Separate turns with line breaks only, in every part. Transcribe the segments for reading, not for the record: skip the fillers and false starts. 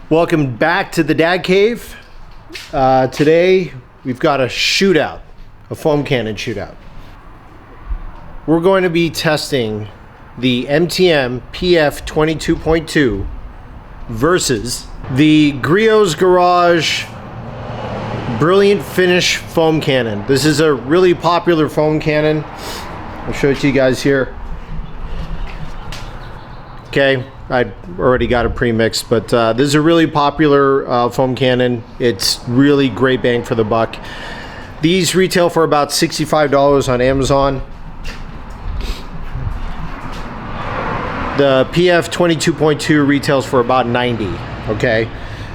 Welcome back to the Dad Cave. Today we've got a shootout, a foam cannon shootout. We're going to be testing the MTM PF 22.2 versus the Griot's Garage Brilliant Finish foam cannon. This is a really popular foam cannon. I'll show it to you guys here. Okay, I already got it pre-mixed, but this is a really popular foam cannon. It's really great bang for the buck. These retail for about $65 on Amazon. The PF 22.2 retails for about $90, okay?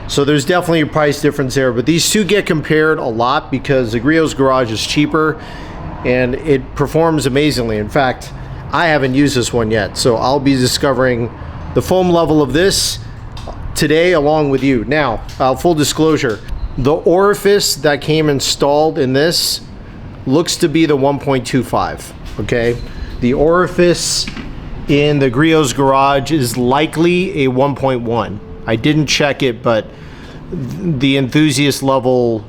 So there's definitely a price difference there, but these two get compared a lot because the Griot's Garage is cheaper and it performs amazingly. In fact, I haven't used this one yet, so I'll be discovering the foam level of this today along with you. Now, full disclosure, the orifice that came installed in this looks to be the 1.25, okay? The orifice in the Griot's Garage is likely a 1.1. I didn't check it, but the enthusiast level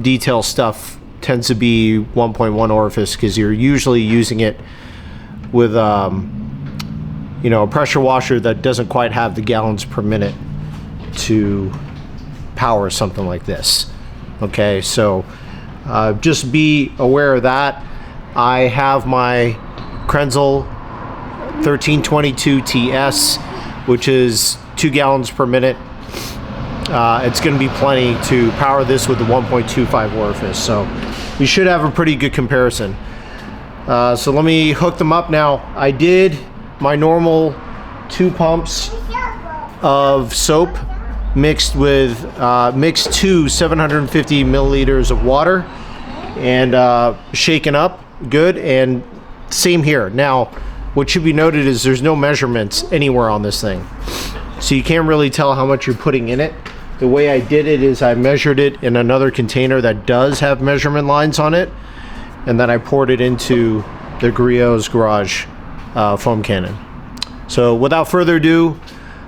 detail stuff tends to be 1.1 orifice because you're usually using it with you know, a pressure washer that doesn't quite have the gallons per minute to power something like this. Okay, so just be aware of that. I have my Krenzel 1322 TS, which is 2 gallons per minute. It's going to be plenty to power this with the 1.25 orifice, so you should have a pretty good comparison. So let me hook them up now. I did my normal 2 pumps of soap mixed with 2 750 milliliters of water and shaken up good, and same here. Now what should be noted is there's no measurements anywhere on this thing, so you can't really tell how much you're putting in it. The way I did it is I measured it in another container that does have measurement lines on it, and then I poured it into the Griot's Garage foam cannon. So without further ado,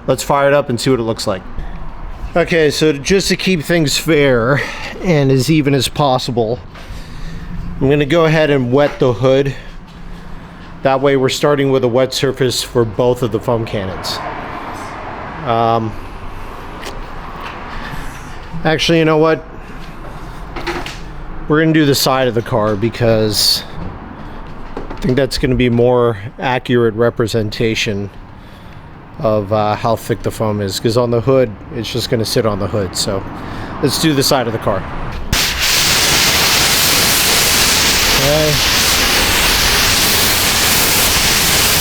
let's fire it up and see what it looks like. Okay, so just to keep things fair and as even as possible, I'm going to go ahead and wet the hood. That way we're starting with a wet surface for both of the foam cannons. Actually, you know what? We're going to do the side of the car because I think that's going to be more accurate representation of how thick the foam is, because on the hood it's just going to sit on the hood. So let's do the side of the car. Okay.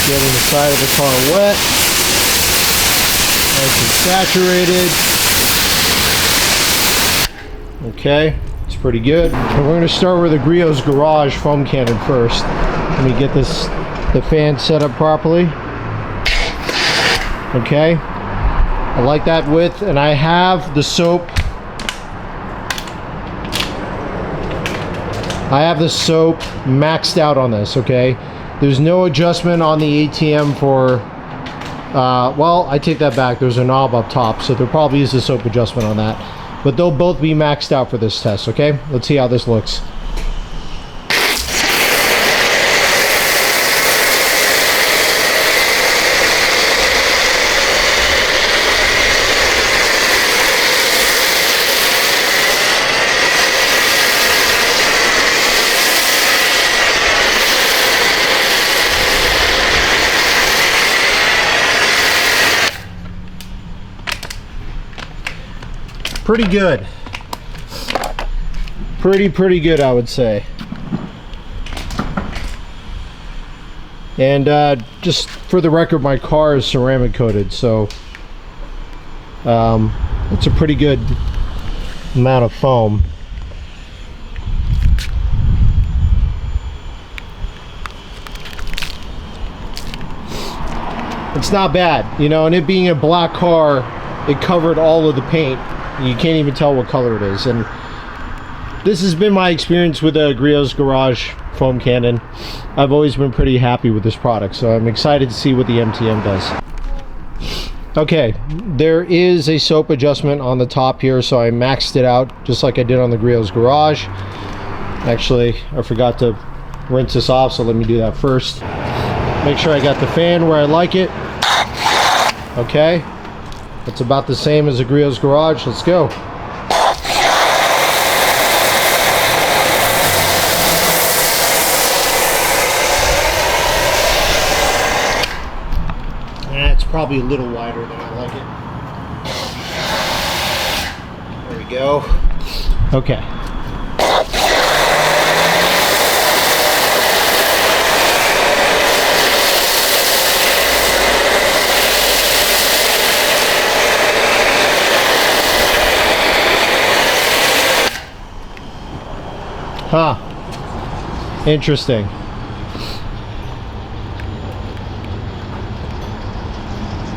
Getting the side of the car wet, nice and saturated. Okay, it's pretty good. And we're going to start with the Griot's Garage foam cannon first. Let me get the fan set up properly. Okay, I like that width, and I have the soap. I have the soap maxed out on this. Okay, there's no adjustment on the ATM for. Well, I take that back. There's a knob up top, so there probably is a soap adjustment on that. But they'll both be maxed out for this test, okay? Let's see how this looks. Pretty good. Pretty good, I would say. And just for the record, my car is ceramic coated, so it's a pretty good amount of foam. It's not bad, you know, and it being a black car, it covered all of the paint. You can't even tell what color it is. And this has been my experience with the Griot's Garage foam cannon. I've always been pretty happy with this product, so I'm excited to see what the MTM does. Okay, there is a soap adjustment on the top here, so I maxed it out just like I did on the Griot's Garage. Actually, I forgot to rinse this off, so let me do that first. Make sure I got the fan where I like it. Okay, it's about the same as the Griot's Garage. Let's go. It's probably a little wider than I like it. There we go. Okay. Huh. Interesting.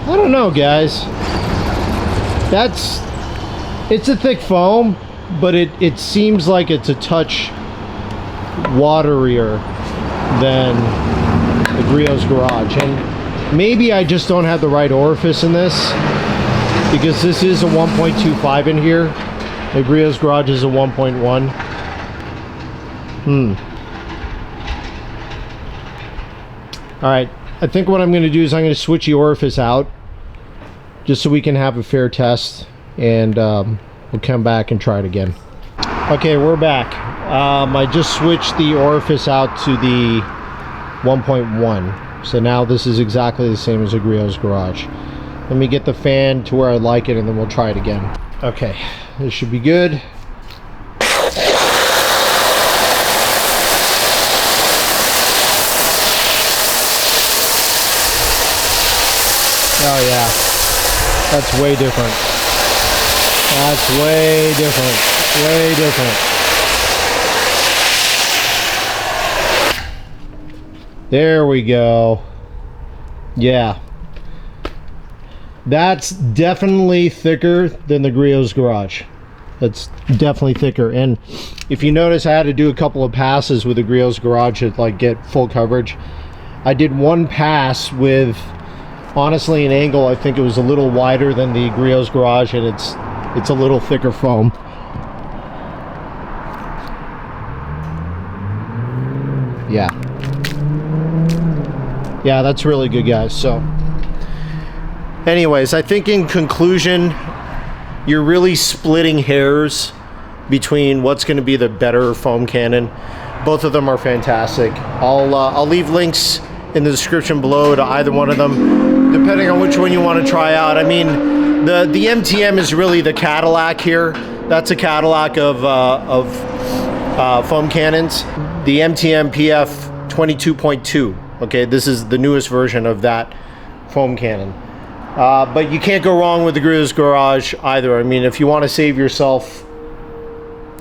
I don't know, guys. It's a thick foam, but it seems like it's a touch waterier than the Griot's Garage. And maybe I just don't have the right orifice in this, because this is a 1.25 in here. The Griot's Garage is a 1.1. Alright, I think what I'm going to do is I'm going to switch the orifice out just so we can have a fair test, and we'll come back and try it again. Okay, we're back. I just switched the orifice out to the 1.1, so now this is exactly the same as the Griot's Garage. Let me get the fan to where I like it, and then we'll try it again. Okay, this should be good. Oh yeah, that's way different. That's way different. Way different. There we go. Yeah. That's definitely thicker than the Griot's Garage. That's definitely thicker. And if you notice, I had to do a couple of passes with the Griot's Garage to like get full coverage. I did one pass with, honestly, an angle I think it was a little wider than the Griot's Garage, and it's a little thicker foam. Yeah, that's really good, guys. So anyways, I think in conclusion, you're really splitting hairs between what's going to be the better foam cannon. Both of them are fantastic. I'll leave links in the description below to either one of them, depending on which one you want to try out. I mean, the MTM is really the Cadillac here. That's a Cadillac of foam cannons. The MTM PF 22.2. Okay, this is the newest version of that foam cannon. But you can't go wrong with the Griot's Garage either. I mean, if you want to save yourself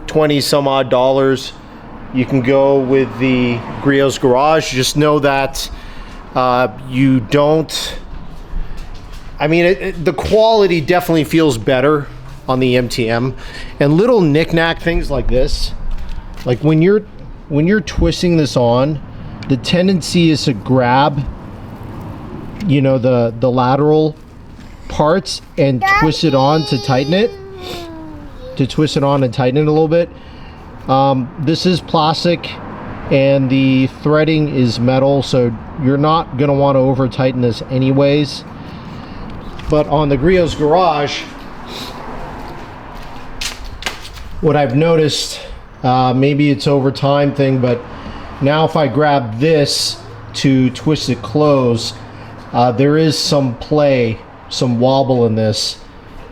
20 some odd dollars, you can go with the Griot's Garage. Just know that you don't, I mean, the quality definitely feels better on the MTM. And little knick-knack things like this, like when you're twisting this on, the tendency is to grab, you know, the lateral parts and twist it on to tighten it, a little bit. This is plastic and the threading is metal, so you're not going to want to over tighten this anyways. But on the Griot's Garage, what I've noticed, maybe it's over time thing, but now if I grab this to twist it close, there is some play, some wobble in this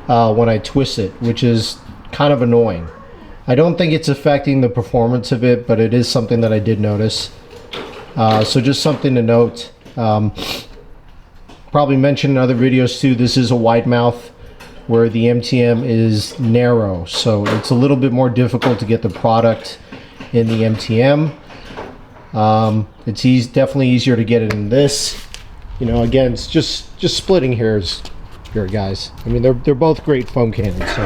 when I twist it, which is kind of annoying. I don't think it's affecting the performance of it, but it is something that I did notice. So just something to note. Probably mentioned in other videos too, this is a wide mouth where the MTM is narrow. So it's a little bit more difficult to get the product in the MTM. It's definitely easier to get it in this. You know, again, it's just splitting hairs here, guys. I mean, they're both great foam cannons. So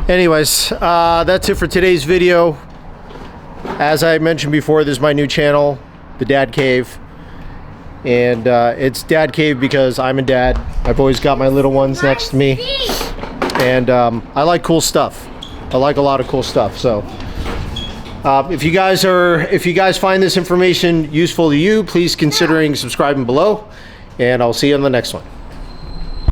anyways, that's it for today's video. As I mentioned before, this is my new channel, The Dad Cave. And it's Dad Cave because I'm a dad. I've always got my little ones next to me. And I like cool stuff. I like a lot of cool stuff. So if you guys find this information useful to you, please considering subscribing below. And I'll see you on the next one.